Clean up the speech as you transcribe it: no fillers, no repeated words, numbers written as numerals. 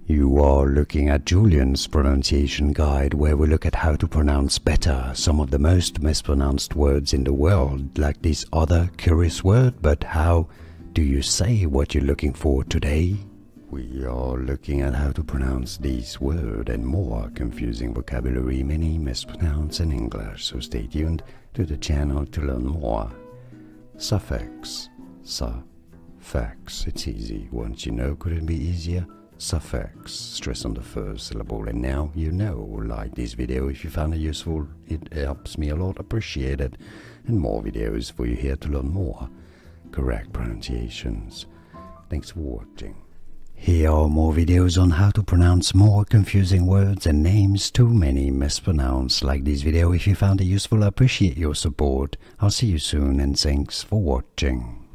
You are looking at Julian's pronunciation guide, where we look at how to pronounce better some of the most mispronounced words in the world, like this other curious word. But how do you say what you're looking for today? We are looking at how to pronounce this word and more confusing vocabulary many mispronounce in English, so stay tuned to the channel to learn more. Suffix. Suffix. It's easy. Once you know, could it be easier? Suffix. Stress on the first syllable, and now you know. Like this video if you found it useful. It helps me a lot. Appreciate it. And more videos for you here to learn more correct pronunciations. Thanks for watching. Here are more videos on how to pronounce more confusing words and names too many mispronounced. Like this video if you found it useful. I appreciate your support. I'll see you soon, and thanks for watching.